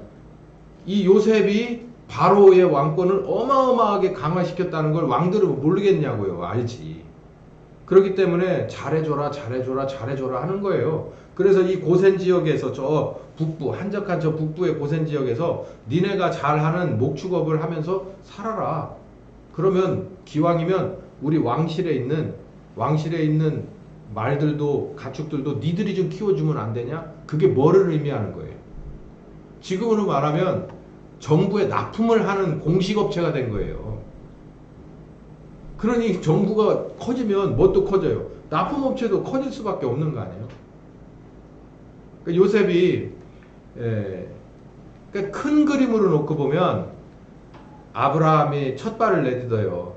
이 요셉이 바로의 왕권을 어마어마하게 강화시켰다는 걸 왕들은 모르겠냐고요. 알지. 그렇기 때문에 잘해줘라 잘해줘라 잘해줘라 하는 거예요. 그래서 이 고센 지역에서 저 북부, 한적한 저 북부의 고센 지역에서 니네가 잘하는 목축업을 하면서 살아라. 그러면 기왕이면 우리 왕실에 있는 말들도 가축들도 니들이 좀 키워주면 안 되냐? 그게 뭐를 의미하는 거예요? 지금으로 말하면 정부에 납품을 하는 공식업체가 된 거예요. 그러니 정부가 커지면 뭣도 커져요. 납품업체도 커질 수밖에 없는 거 아니에요. 그러니까 요셉이 그러니까 큰 그림으로 놓고 보면 아브라함이 첫 발을 내딛어요.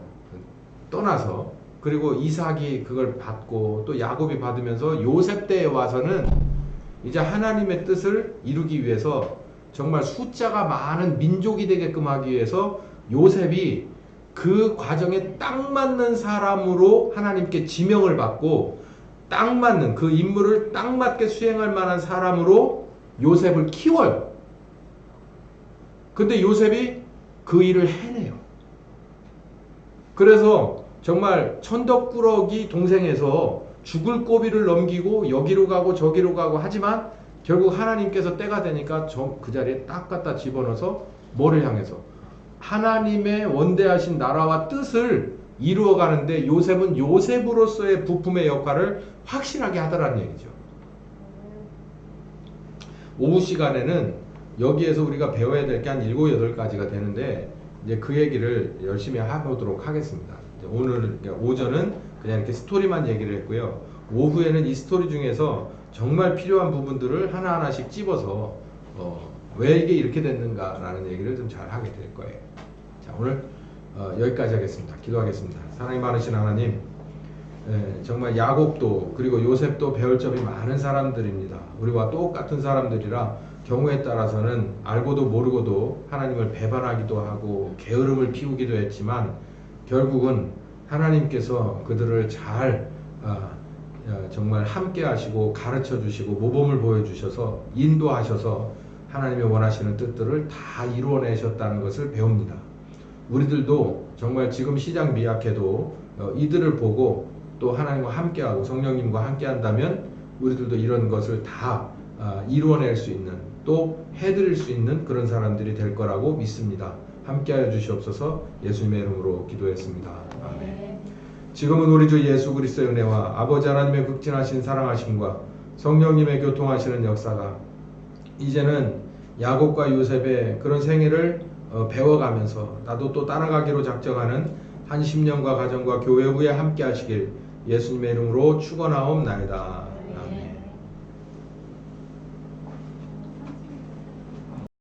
떠나서. 그리고 이삭이 그걸 받고 또 야곱이 받으면서 요셉 때에 와서는 이제 하나님의 뜻을 이루기 위해서 정말 숫자가 많은 민족이 되게끔 하기 위해서 요셉이 그 과정에 딱 맞는 사람으로 하나님께 지명을 받고 딱 맞는 그 임무를 딱 맞게 수행할 만한 사람으로 요셉을 키워요. 근데 요셉이 그 일을 해내요. 그래서 정말 천덕꾸러기 동생에서 죽을 고비를 넘기고 여기로 가고 저기로 가고 하지만 결국 하나님께서 때가 되니까 그 자리에 딱 갖다 집어넣어서 뭐를 향해서 하나님의 원대하신 나라와 뜻을 이루어가는데 요셉은 요셉으로서의 부품의 역할을 확실하게 하더라는 얘기죠. 오후 시간에는 여기에서 우리가 배워야 될 게 한 7, 8가지가 되는데 이제 그 얘기를 열심히 해보도록 하겠습니다. 오늘 오전은 그냥 이렇게 스토리만 얘기를 했고요. 오후에는 이 스토리 중에서 정말 필요한 부분들을 하나하나씩 찝어서 왜 이게 이렇게 됐는가라는 얘기를 좀 잘 하게 될 거예요. 자, 오늘 여기까지 하겠습니다. 기도하겠습니다. 사랑이 많으신 하나님, 정말 야곱도 그리고 요셉도 배울 점이 많은 사람들입니다. 우리와 똑같은 사람들이라 경우에 따라서는 알고도 모르고도 하나님을 배반하기도 하고 게으름을 피우기도 했지만 결국은 하나님께서 그들을 잘 정말 함께 하시고 가르쳐 주시고 모범을 보여주셔서 인도하셔서 하나님의 원하시는 뜻들을 다 이루어내셨다는 것을 배웁니다. 우리들도 정말 지금 시작 미약해도 이들을 보고 또 하나님과 함께하고 성령님과 함께한다면 우리들도 이런 것을 다 이루어낼 수 있는 또 해드릴 수 있는 그런 사람들이 될 거라고 믿습니다. 함께하여 주시옵소서. 예수님의 이름으로 기도했습니다. 아멘. 지금은 우리 주 예수 그리스도의 은혜와 아버지 하나님의 극진하신 사랑하심과 성령님의 교통하시는 역사가 이제는 야곱과 요셉의 그런 생애를 배워가면서 나도 또 따라가기로 작정하는 한 10년과 가정과 교회 후에 함께 하시길 예수님의 이름으로 축원하옵나이다.